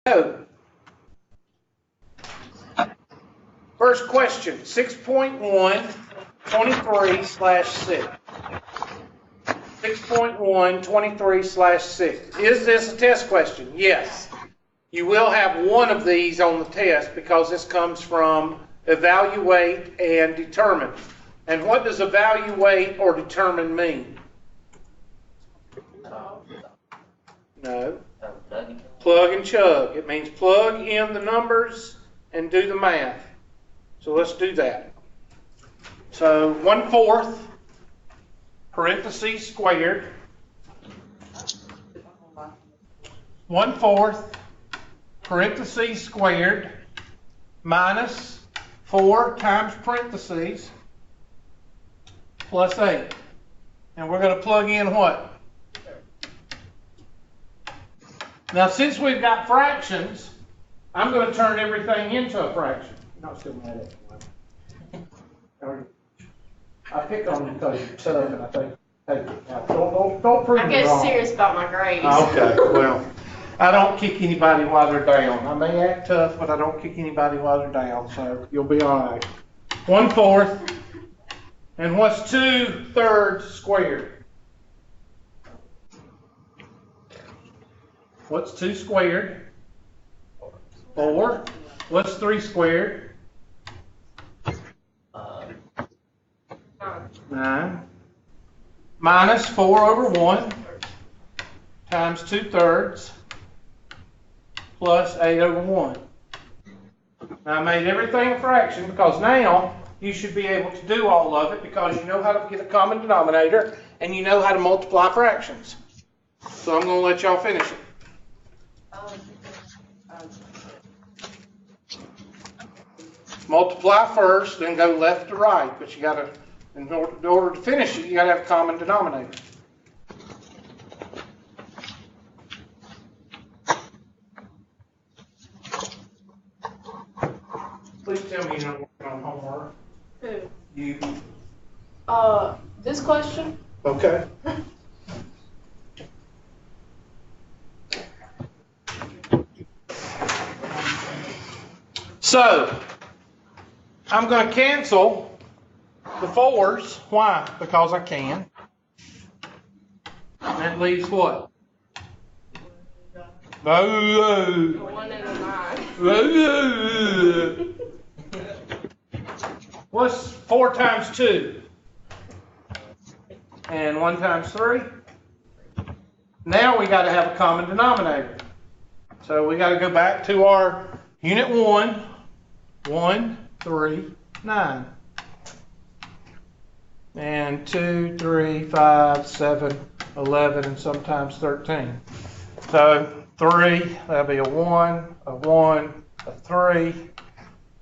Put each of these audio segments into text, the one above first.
Go. First question, 6.1, 23/6. 6.1, 23/6. Is this a test question? Yes. You will have one of these on the test because this comes from evaluate and determine. And what does evaluate or determine mean? No. Plug and chug. It means plug in the numbers and do the math. So let's do that. So 1/4 parentheses squared. 1/4 parentheses squared minus 4 times parentheses plus 8. And we're going to plug in what? Now, since we've got fractions, I'm going to turn everything into a fraction. You're not still mad at me. I pick on you because you're tough, and I think, hey, don't prove me wrong. I get serious about my grades. Okay, well, I don't kick anybody while they're down. I may act tough, but I don't kick anybody while they're down, so you'll be all right. 1/4, and what's 2/3 squared? What's 2 squared? 4. What's 3 squared? 9. Minus 4/1 times 2/3 plus 8/1. Now I made everything a fraction because now you should be able to do all of it because you know how to get a common denominator and you know how to multiply fractions. So I'm going to let y'all finish it. Multiply first, then go left to right, but you got to, in order to finish it, you got to have a common denominator. Please tell me you're not working on homework. Who? You. This question? Okay. So, I'm going to cancel the 4s. Why? Because I can. And that leaves what? A 1 and a 9. What's 4 times 2? And 1 times 3? Now we got to have a common denominator. So we got to go back to our unit 1. 1, 3, 9. And 2, 3, 5, 7, 11, and sometimes 13. So 3, that'll be a 1, a 3,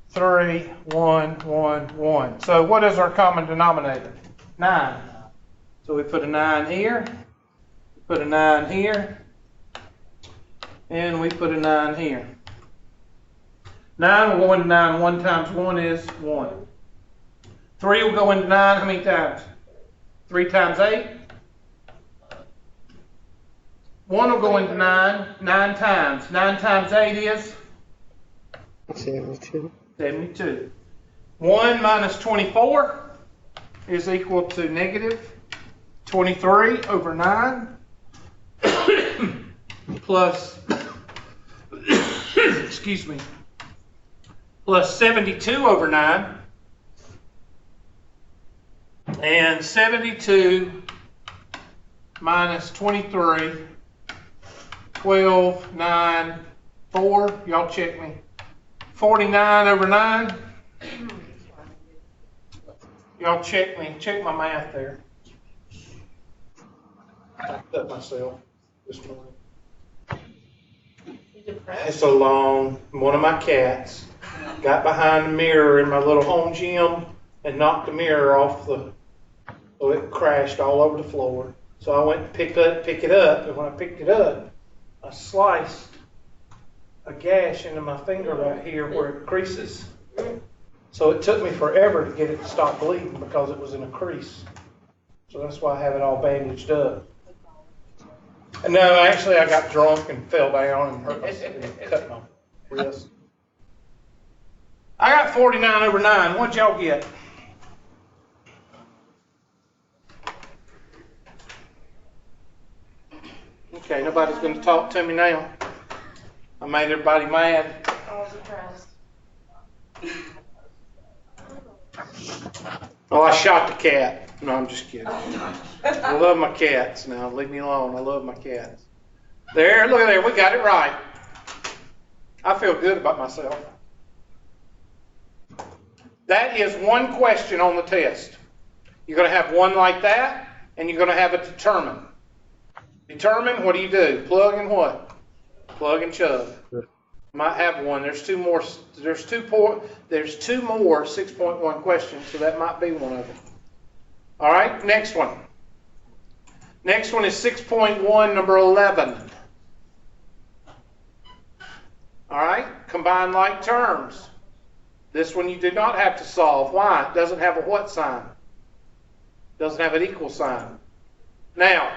3, 1, 1, 1. So what is our common denominator? 9. So we put a 9 here, put a 9 here, and we put a 9 here. 9 will go into 9. 1 times 1 is 1. 3 will go into 9 how many times? 3 times 8? 1 will go into 9 9 times. 9 times 8 is? 72. 72. 1 minus 24 is equal to negative 23/9 plus, excuse me, plus 72/9, and 72 minus 23, 12, 9, 4, y'all check me, 49/9, y'all check me, check my math there. I cut myself this morning. It's a long, one of my cats got behind the mirror in my little home gym and knocked the mirror off so it crashed all over the floor. So I went to pick it up, and when I picked it up, I sliced a gash into my finger right here where it creases. So it took me forever to get it to stop bleeding because it was in a crease. So that's why I have it all bandaged up. No, actually, I got drunk and fell down and hurt myself, cut my wrist. I got 49 over 9. What'd y'all get? Okay, nobody's going to talk to me now. I made everybody mad. I was impressed. Oh, I shot the cat. No, I'm just kidding. I love my cats now. Leave me alone. I love my cats. There, look at there. We got it right. I feel good about myself. That is one question on the test. You're going to have one like that, and you're going to have a determine. Determine, what do? Plug and what? Plug and shove. Might have one. There's two more 6.1 questions, so that might be one of them. All right, next one. Next one is 6.1, number 11. All right, combine like terms. This one you do not have to solve. Why? It doesn't have a what sign. It doesn't have an equal sign. Now,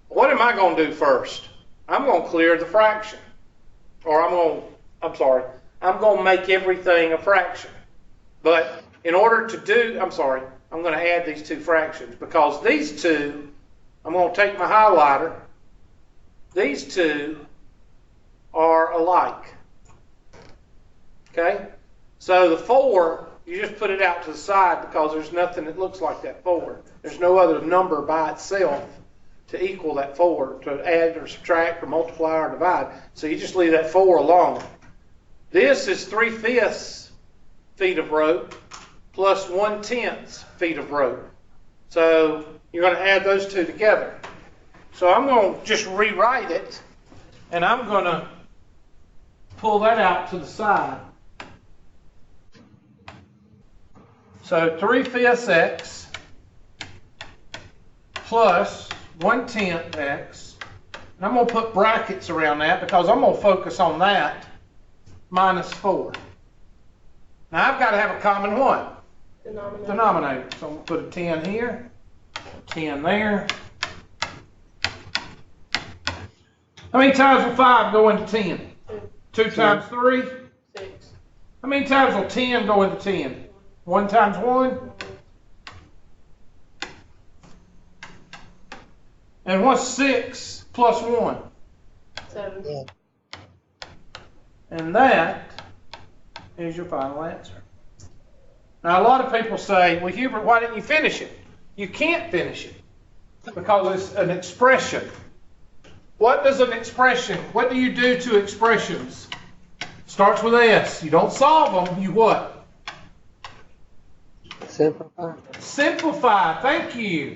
what am I going to do first? I'm going to clear the fraction. Or I'm going to make everything a fraction. But in order to do, I'm going to add these two fractions because these two, I'm going to take my highlighter. These two are alike. Okay? So the 4, you just put it out to the side because there's nothing that looks like that 4. There's no other number by itself to equal that 4, to add or subtract or multiply or divide. So you just leave that 4 alone. This is 3/5 feet of rope plus 1/10 feet of rope. So you're going to add those two together. So I'm going to just rewrite it, and I'm going to pull that out to the side. So 3/5 x plus 1/10 x. And I'm going to put brackets around that because I'm going to focus on that minus 4. Now I've got to have a common what? Denominator. So I'm going to put a 10 here, a 10 there. How many times will 5 go into 10? 2 times 3? 6. How many times will 10 go into 10? 1 times 1? And what's 6 plus 1? 7. And that is your final answer. Now, a lot of people say, well, Hubert, why didn't you finish it? You can't finish it because it's an expression. What does an expression, what do you do to expressions? Starts with S. You don't solve them, you what? Simplify. Simplify, thank you.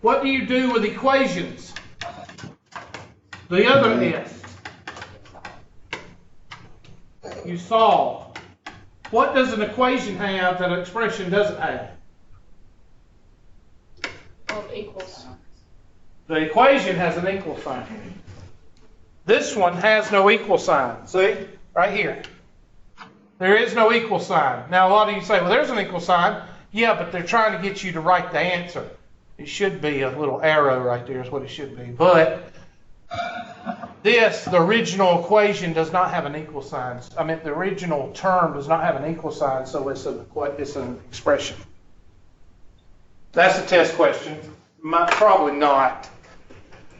What do you do with equations? The other S. You solve. What does an equation have that an expression doesn't have? Equals. The equation has an equal sign. This one has no equal sign. See? Right here. There is no equal sign. Now, a lot of you say, well, there's an equal sign. Yeah, but they're trying to get you to write the answer. It should be a little arrow right there is what it should be. But this, the original equation, does not have an equal sign. I mean, the original term does not have an equal sign, so it's an expression. That's a test question. Probably not,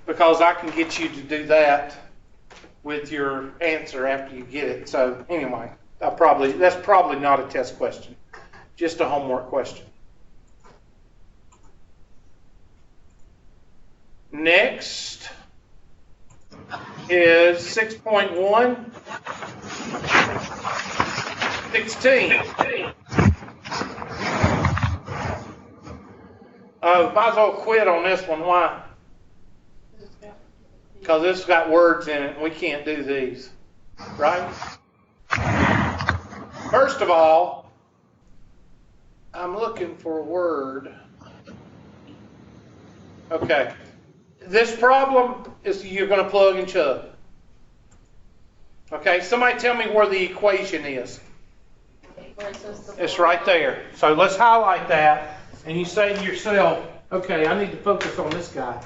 because I can get you to do that with your answer after you get it. So anyway, that's probably not a test question, just a homework question. Next is 6.1, 16. Oh, might as well quit on this one. Why? Because this has got words in it, and we can't do these. Right? First of all, I'm looking for a word. Okay. This problem is you're going to plug and shove. Okay, somebody tell me where the equation is. It's right there. So let's highlight that. And you say to yourself, okay, I need to focus on this guy.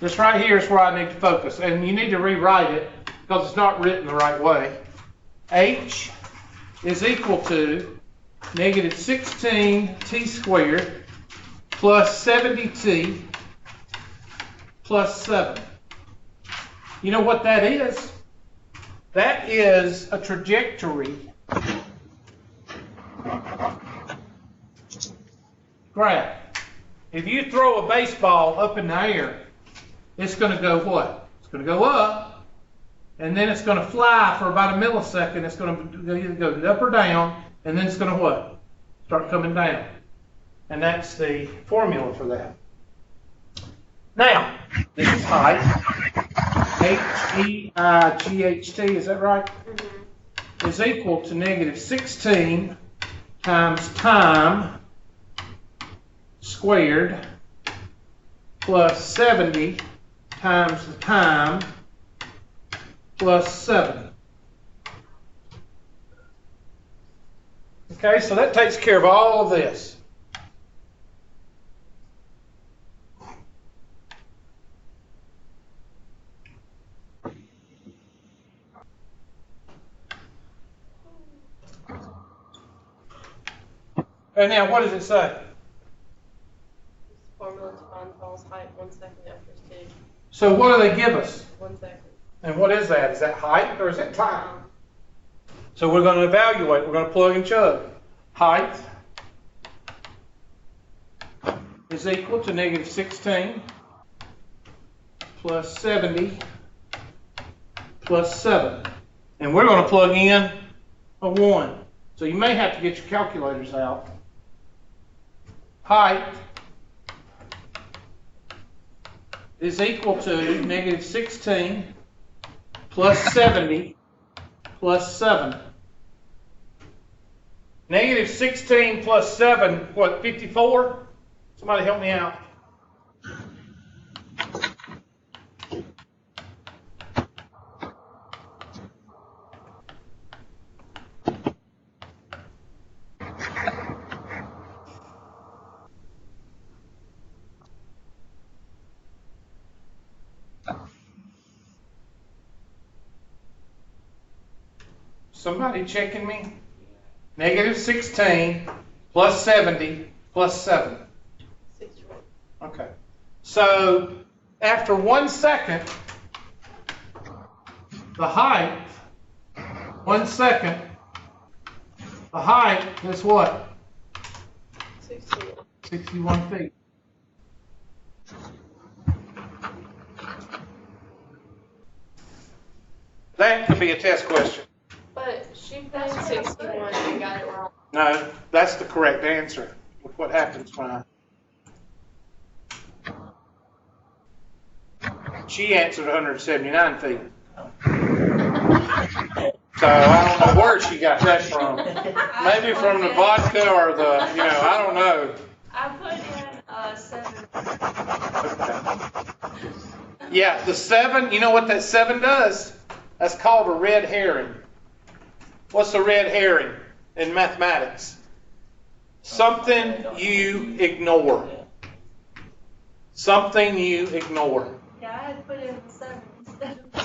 This right here is where I need to focus, and you need to rewrite it because it's not written the right way. H is equal to negative 16t squared plus 70t plus 7. You know what that is? That is a trajectory graph. If you throw a baseball up in the air, it's going to go what? It's going to go up, and then it's going to fly for about a millisecond. It's going to either go up or down, and then it's going to what? Start coming down. And that's the formula for that. Now, this is height. H-E-I-G-H-T, is that right? Mm-hmm. Is equal to negative 16 times time squared plus 70 times the time plus 7. Okay, so that takes care of all of this. And now, what does it say? Formula to find Paul's height 1 second after stage. So what do they give us? 1 second. And what is that? Is that height or is it time? So we're going to evaluate. We're going to plug and chug. Height is equal to negative 16 plus 70 plus 7. And we're going to plug in a 1. So you may have to get your calculators out. Height is equal to negative 16 plus 70 plus 7. Negative 16 plus 7, what, 54? Somebody help me out. Somebody checking me? Negative 16 plus 70 plus 7. 61. Okay. So after 1 second, the height, 1 second, the height is what? 61. 61 feet. That could be a test question. But she put 61 and got it wrong. No, that's the correct answer. Look what happens when she answered 179 feet. So I don't know where she got that from. Maybe from the vodka or the, I don't know. I put in 7. Okay. Yeah, the 7, you know what that 7 does? That's called a red herring. What's a red herring in mathematics? Something you ignore. Something you ignore. Yeah, I had put in 7 instead of 4.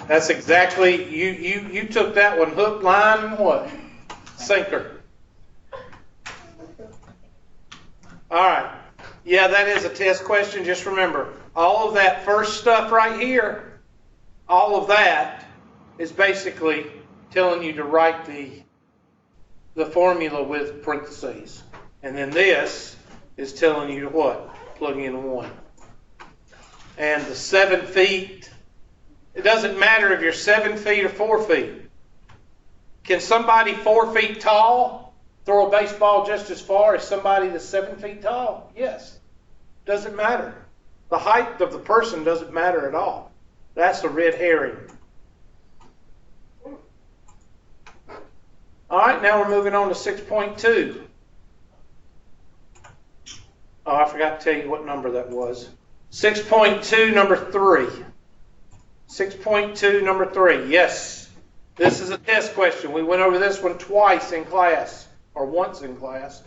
That's exactly, you took that one hook, line, and what? Sinker. All right. Yeah, that is a test question. Just remember, all of that first stuff right here, all of that is basically telling you to write the formula with parentheses. And then this is telling you to what? Plug in 1. And the 7 feet, it doesn't matter if you're 7 feet or 4 feet. Can somebody 4 feet tall throw a baseball just as far as somebody that's 7 feet tall? Yes. Doesn't matter. The height of the person doesn't matter at all. That's a red herring. All right, now we're moving on to 6.2. Oh, I forgot to tell you what number that was. 6.2, number 3. 6.2, number 3. Yes, this is a test question. We went over this one twice in class, or once in class.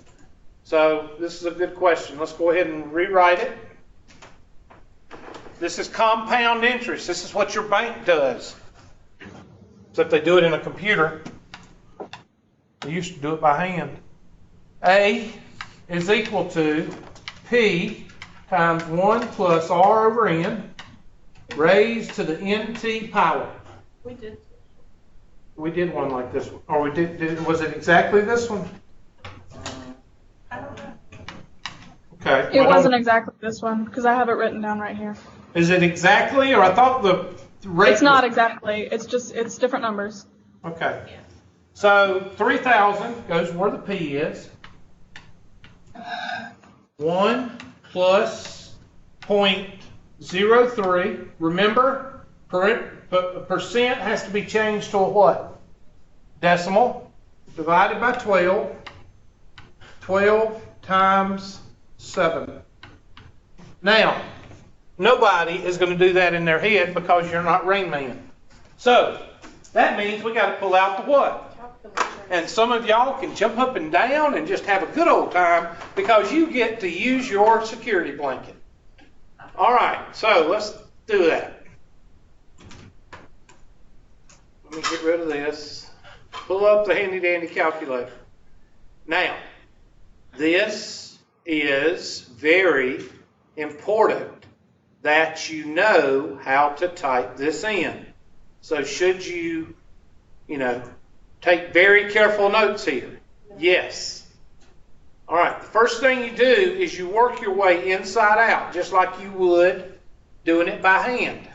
So this is a good question. Let's go ahead and rewrite it. This is compound interest. This is what your bank does. Except they do it in a computer. They used to do it by hand. A is equal to P times 1 plus R over N raised to the NT power. We did. We did one like this one. Or we did was it exactly this one? I don't know. Okay. It wasn't exactly this one, because I have it written down right here. Is it exactly, or I thought the rate It's not was- exactly. It's different numbers. Okay. So 3,000 goes where the P is. 1 plus 0.03. Remember, percent has to be changed to a what? Decimal. Divided by 12. 12 times 7. Now, nobody is going to do that in their head because you're not Rain Man. So, that means we got to pull out the what? And some of y'all can jump up and down and just have a good old time because you get to use your security blanket. All right, so let's do that. Let me get rid of this. Pull up the handy dandy calculator. Now, this is very important that you know how to type this in. So should you, take very careful notes here? Yes. All right, the first thing you do is you work your way inside out, just like you would doing it by hand.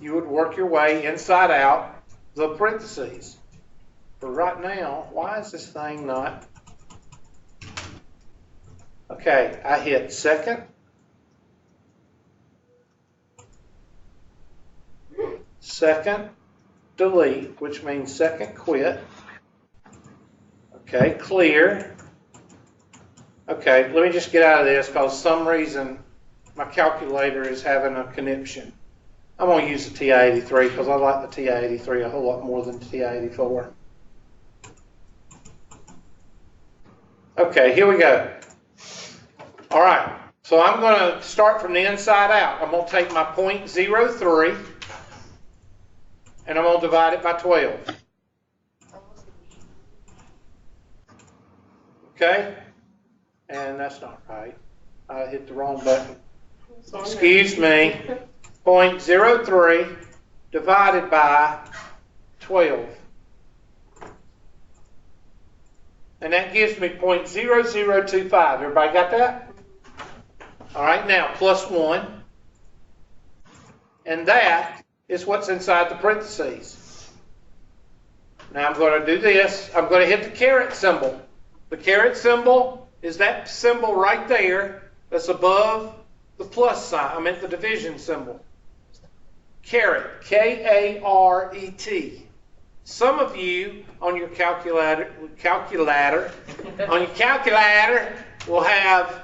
You would work your way inside out the parentheses. For right now, why is this thing not? Okay, I hit second. Second delete, which means second quit. Okay, clear. Okay, let me just get out of this because for some reason my calculator is having a conniption. I'm going to use the TI-83 because I like the TI-83 a whole lot more than the TI-84. Okay, here we go. All right, so I'm going to start from the inside out. I'm going to take my 0.03 and I'm going to divide it by 12. Okay? And that's not right. I hit the wrong button. Excuse me. 0.03 divided by 12. And that gives me 0.0025. Everybody got that? All right, now plus 1. And that is what's inside the parentheses. Now I'm going to do this. I'm going to hit the caret symbol. The caret symbol is that symbol right there that's above the plus sign. I meant the division symbol. Caret, K-A-R-E-T. Some of you on your calculator will have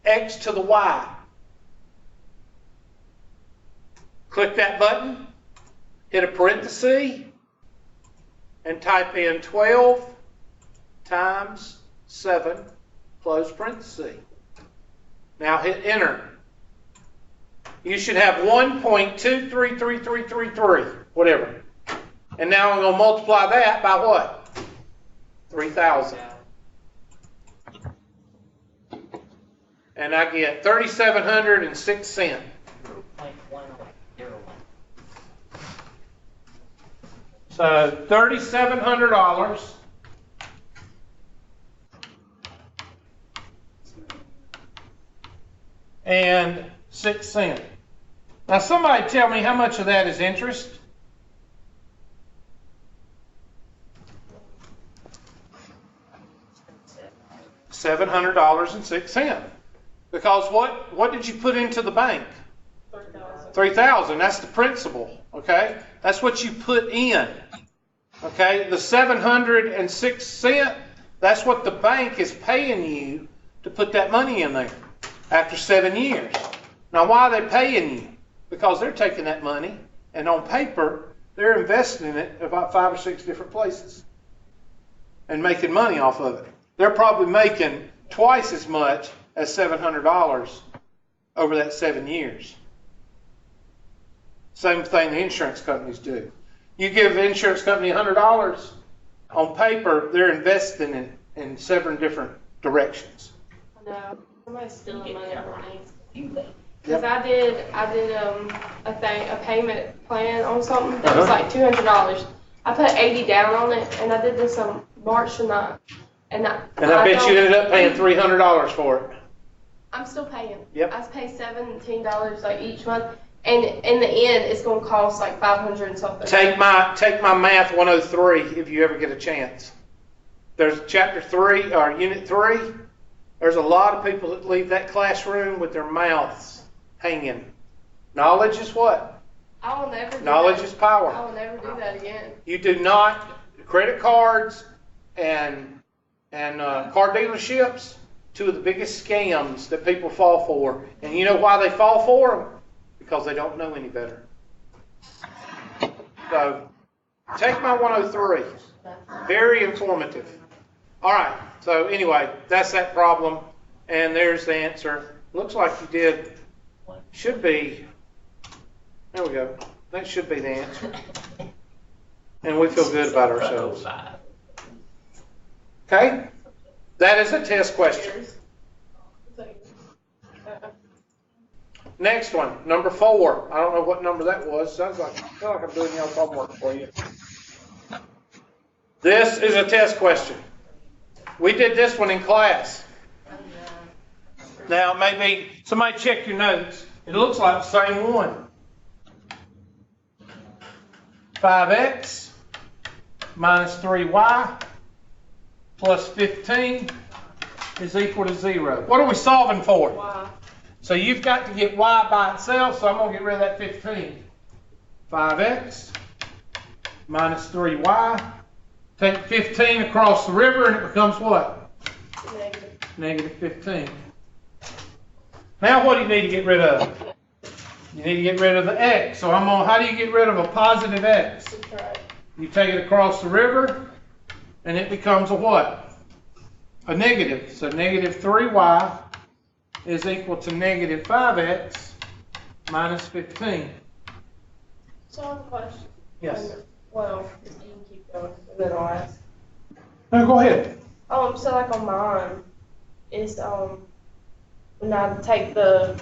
X to the Y. Click that button, hit a parenthesis, and type in 12 times 7, close parenthesis. Now hit enter. You should have 1.233333, whatever. And now I'm going to multiply that by what? 3,000. And I get 3,706 cents. So $3,700 and 6 cents. Now somebody tell me how much of that is interest? $700.06. Because what did you put into the bank? 3,000. That's the principal. Okay, that's what you put in. Okay, the 706 cents. That's what the bank is paying you to put that money in there after 7 years. Now, why are they paying you? Because they're taking that money and on paper they're investing it in about 5 or 6 different places and making money off of it. They're probably making twice as much as $700 over that 7 years. Same thing the insurance companies do. You give the insurance company $100 on paper, they're investing in 7 different directions. No, somebody's stealing money from me. Because I did a payment plan on something that was like $200. I put 80 down on it, and I did this on March the 9th. And I bet you ended up paying $300 for it. I'm still paying. Yep. I pay $17 like each month, and in the end, it's gonna cost like 500 and something. Take my Math 103 if you ever get a chance. There's chapter 3 or unit 3. There's a lot of people that leave that classroom with their mouths hanging. Knowledge is what? I will never do Knowledge that. is power. I will never do that again. You do not, credit cards and car dealerships, 2 of the biggest scams that people fall for. And you know why they fall for them? Because they don't know any better. So, take my 103. Very informative. All right. So anyway, that's that problem. And there's the answer. Looks like you did. Should be. There we go. That should be the answer. And we feel good about ourselves. Okay? That is a test question. Next one, number 4. I don't know what number that was. I feel like I'm doing y'all's homework for you. This is a test question. We did this one in class. Now, maybe somebody check your notes. It looks like the same one. 5x minus 3y plus 15 is equal to 0. What are we solving for? Wow. So you've got to get y by itself, so I'm going to get rid of that 15. 5x minus 3y. Take 15 across the river and it becomes what? Negative. Negative 15. Now what do you need to get rid of? You need to get rid of the x. So how do you get rid of a positive x? Subtract. You take it across the river and it becomes a what? A negative. So negative 3y is equal to negative 5x minus 15. So I have a question. Yes. Well, you can keep going, and then I'll ask. No, go ahead. So like on mine, is when I take so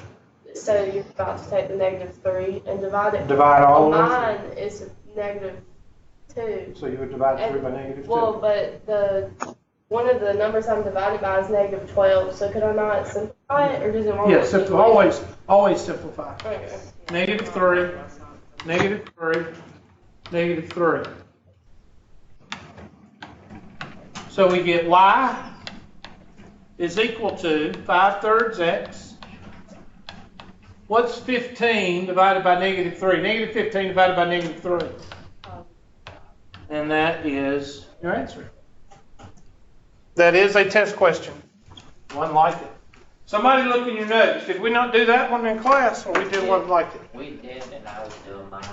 you're about to take the negative 3 and divide it. Divide all on of mine is negative 2. So you would divide 3 by negative 2. Well, but one of the numbers I'm divided by is negative 12. So could I not simplify it, or does it want? Yes, always simplify. Okay. Negative 3, negative 3, negative 3. So we get y is equal to 5/3 x. What's 15 divided by negative 3? Negative 15 divided by negative 3. And that is your answer. That is a test question. One like it. Somebody look in your notes. Did we not do that one in class, or we did one like it? We did, and I was doing mine.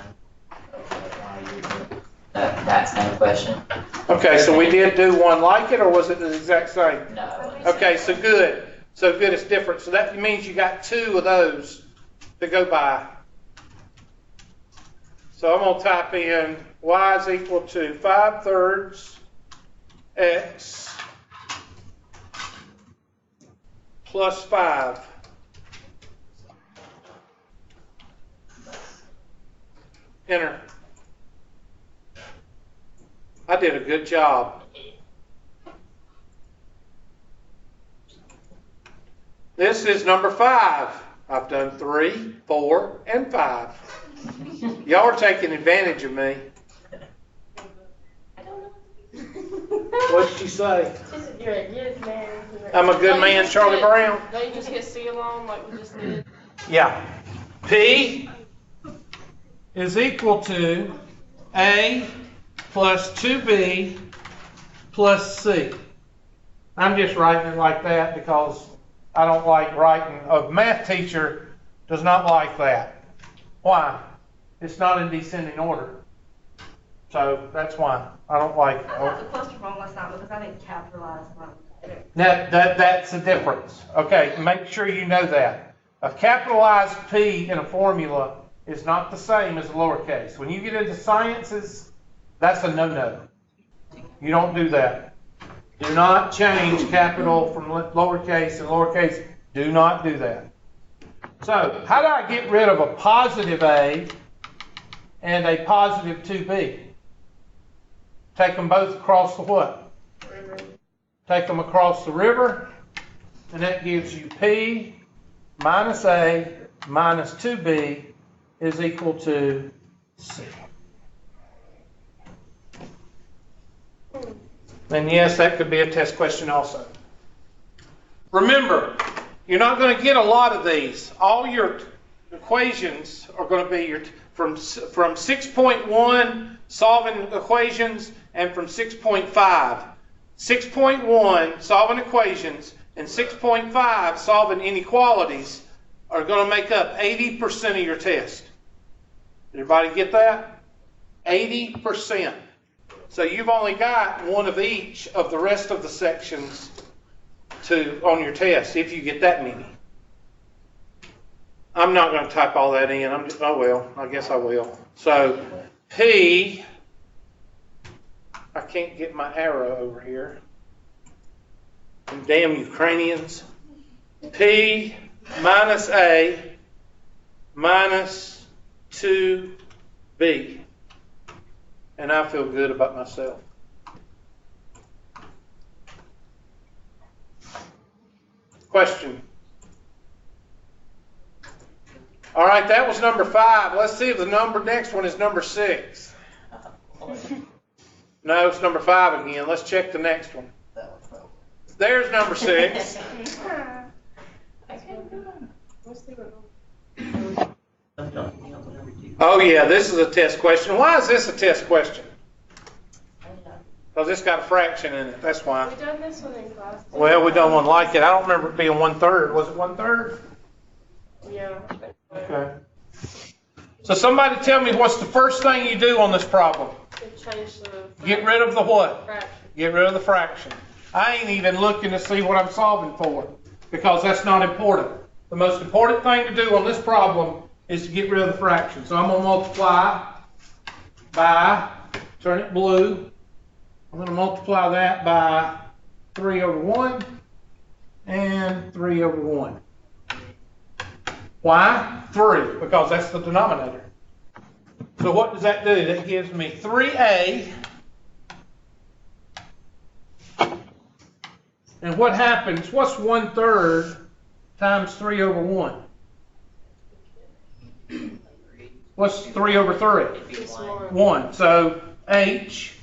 That same question? Okay, so we did do one like it, or was it the exact same? No. Okay, so good. So good, it's different. So that means you got 2 of those to go by. So I'm going to type in y is equal to 5/3 x plus 5. Enter. I did a good job. This is number 5. I've done 3, 4, and 5. Y'all are taking advantage of me. I don't know. What did you say? You're a good man. I'm a good man, Charlie Brown. Don't you just hit C along like we just did? Yeah. P is equal to A plus 2B plus C. I'm just writing it like that because I don't like writing. A math teacher does not like that. Why? It's not in descending order. So that's why I don't like. I got the question wrong last time because I didn't capitalize mine. That's the difference. Okay, make sure you know that. A capitalized P in a formula is not the same as lowercase. When you get into sciences, that's a no-no. You don't do that. Do not change capital from lowercase and lowercase. Do not do that. So, how do I get rid of a positive A and a positive 2B? Take them both across the what? River. Take them across the river, and that gives you P minus A minus 2B is equal to C. And yes, that could be a test question also. Remember, you're not going to get a lot of these. All your equations are going to be from 6.1 solving equations and from 6.5. 6.1 solving equations and 6.5 solving inequalities are going to make up 80% of your test. Everybody get that? 80%. So you've only got one of each of the rest of the sections on your test, if you get that many. I'm not going to type all that in. Oh well, I guess I will. So P, I can't get my arrow over here. Them damn Ukrainians. P minus A minus 2B. And I feel good about myself. Question. All right, that was number 5. Let's see if the next one is number 6. No, it's number 5 again. Let's check the next one. There's number 6. Oh yeah, this is a test question. Why is this a test question? Because it's got a fraction in it. That's why. We done this one in class. Well, we don't want to like it. I don't remember it being 1/3. Was it 1/3? Yeah. Okay. So somebody tell me what's the first thing you do on this problem? To change the Get rid of the what? fraction. Get rid of the fraction. I ain't even looking to see what I'm solving for because that's not important. The most important thing to do on this problem is to get rid of the fraction. So I'm going to multiply by, turn it blue, I'm going to multiply that by 3 over 1 and 3 over 1. Why? 3, because that's the denominator. So what does that do? That gives me 3A. And what happens? What's 1/3 times 3 over 1? What's 3 over 3? It's 1. 1. So H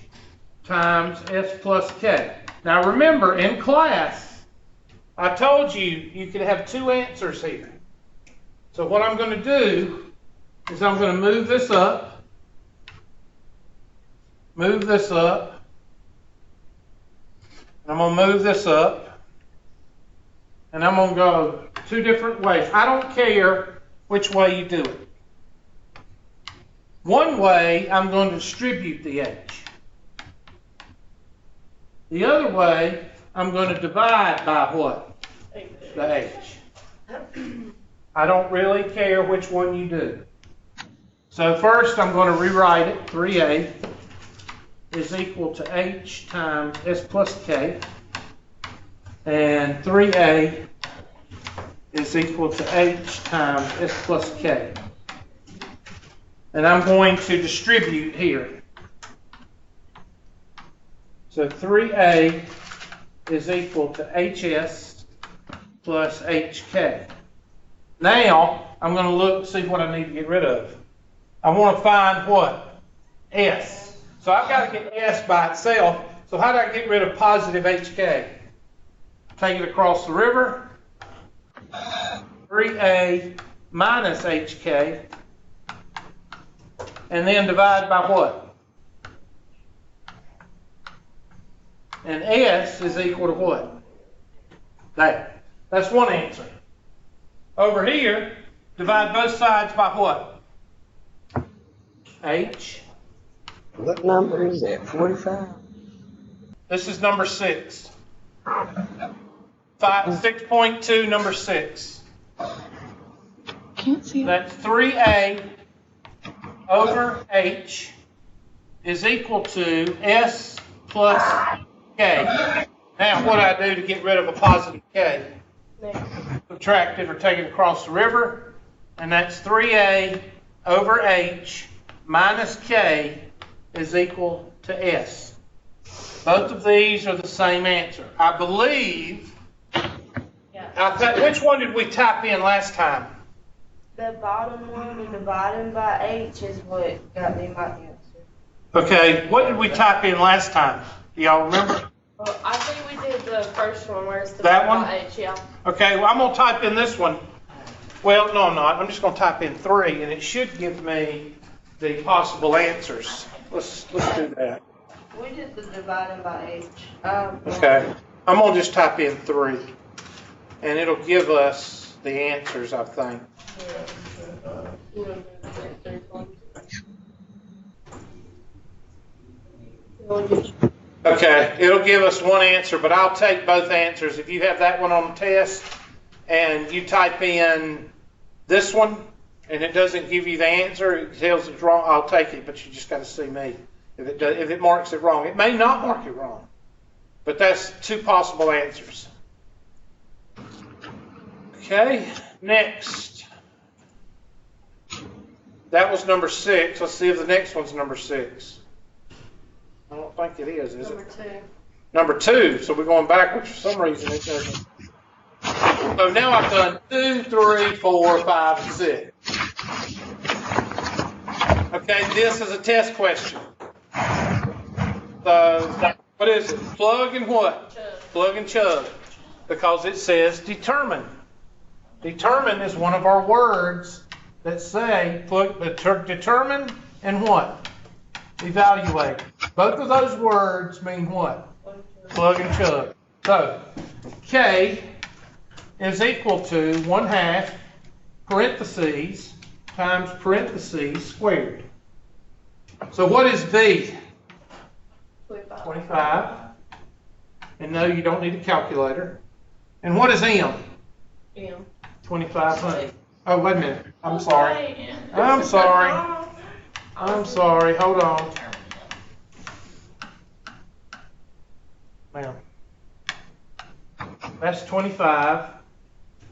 times S plus K. Now remember, in class, I told you could have 2 answers here. So what I'm going to do is I'm going to move this up, and I'm going to move this up, and I'm going to go 2 different ways. I don't care which way you do it. One way, I'm going to distribute the H. The other way, I'm going to divide by what? The H. I don't really care which one you do. So first, I'm going to rewrite it. 3A is equal to H times S plus K. And 3A is equal to H times S plus K. And I'm going to distribute here. So 3A is equal to HS plus HK. Now, I'm going to look, see what I need to get rid of. I want to find what? S. So I've got to get S by itself. So how do I get rid of positive HK? Take it across the river. 3A minus HK. And then divide by what? And S is equal to what? That. That's one answer. Over here, divide both sides by what? H. What number is that? 45? This is number 6. 6.2, number 6. Can't see it. That's 3A over H is equal to S plus K. Now, what do I do to get rid of a positive K? Subtract it or take it across the river, and that's 3A over H minus K is equal to S. Both of these are the same answer. I believe, which one did we type in last time? The bottom one, dividing by H, is what got me my answer. Okay, what did we type in last time? Do y'all remember? Well, I think we did the first one where it's the That one? H, yeah. Okay, well, I'm going to type in this one. Well, no, I'm not. I'm just going to type in 3, and it should give me the possible answers. Let's do that. We did the dividing by H. Okay, I'm going to just type in 3, and it'll give us the answers, I think. Okay, it'll give us one answer, but I'll take both answers. If you have that one on the test and you type in this one and it doesn't give you the answer, it tells it's wrong, I'll take it, but you just got to see me. If it marks it wrong, it may not mark it wrong, but that's two possible answers. Okay, next. That was number 6. Let's see if the next one's number 6. I don't think it is it? Number 2. Number 2, so we're going backwards for some reason. It doesn't. So now I've done 2, 3, 4, 5, and 6. Okay, this is a test question. So, what is it? Plug and what? Chug. Plug and chug. Because it says determine. Determine is one of our words that say determine and what? Evaluate. Both of those words mean what? Plug and chug. So, K is equal to 1/2 parentheses times parentheses squared. So what is B? 25. And no, you don't need a calculator. And what is M? M. 2,500. Oh, wait a minute. I'm sorry. I'm sorry. I'm sorry. Hold on. Now, that's 25.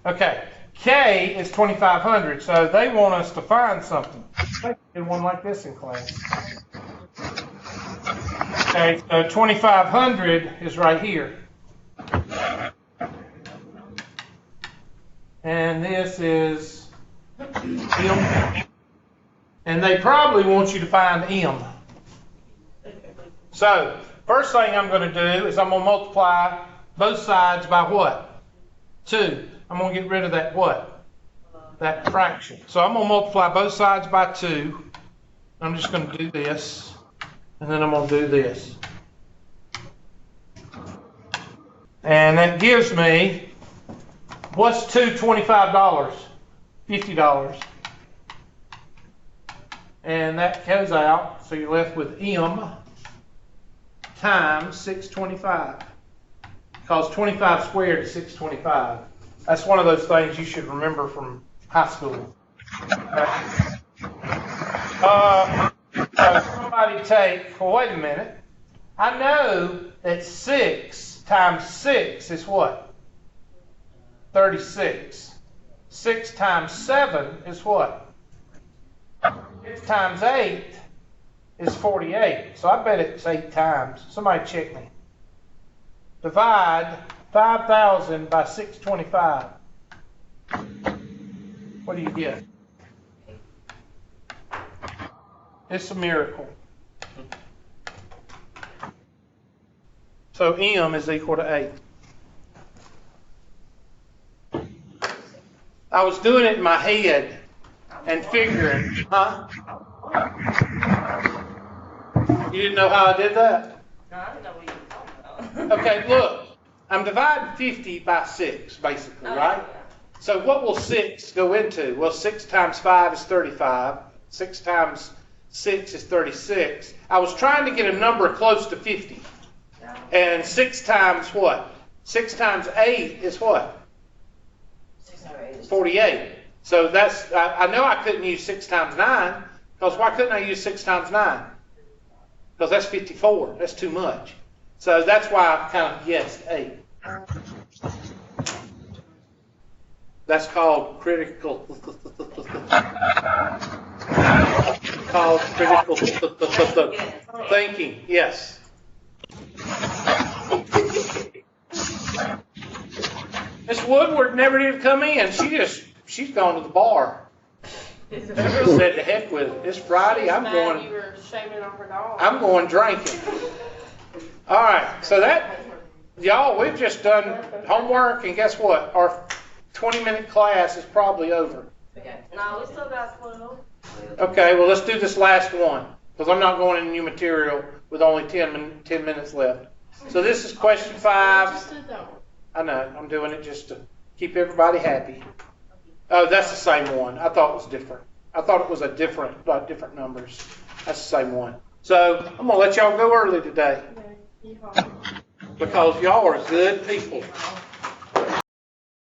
Okay. K is 2,500, so they want us to find something. They did one like this in class. Okay, so 2,500 is right here. And this is M. And they probably want you to find M. So, first thing I'm going to do is I'm going to multiply both sides by what? 2. I'm going to get rid of that what? That fraction. So I'm going to multiply both sides by 2. I'm just going to do this. And then I'm going to do this. And that gives me, what's $25? $50. And that goes out, so you're left with M times 625. Because 25 squared is 625. That's one of those things you should remember from high school. So somebody take, well, wait a minute. I know that 6 times 6 is what? 36. 6 times 7 is what? 6 times 8 is 48. So I bet it's 8 times. Somebody check me. Divide 5,000 by 625. What do you get? It's a miracle. So M is equal to 8. I was doing it in my head and figuring, huh? You didn't know how I did that? No, I didn't know what you were talking about. Okay, look. I'm dividing 50 by 6, basically, right? So what will 6 go into? Well, 6 times 5 is 35. 6 times 6 is 36. I was trying to get a number close to 50. And 6 times what? 6 times 8 is what? 48. So that's, I know I couldn't use 6 times 9 Because why couldn't I use 6 times 9? Because that's 54. That's too much. So that's why I kind of guessed 8. That's called critical. Thinking. Yes. Miss Woodward never did come in. She's gone to the bar. Said to heck with it. It's Friday. I'm Mad going. You were shaving off her dog. I'm going drinking. All right. So that y'all, we've just done homework, and guess what? Our 20-minute class is probably over. No, we still got 12. Okay. Well, let's do this last one because I'm not going into new material with only 10 minutes left. So this is question 5. Just did that one. I know. I'm doing it just to keep everybody happy. Oh, that's the same one. I thought it was different. I thought it was different numbers. That's the same one. So I'm gonna let y'all go early today because y'all are good people.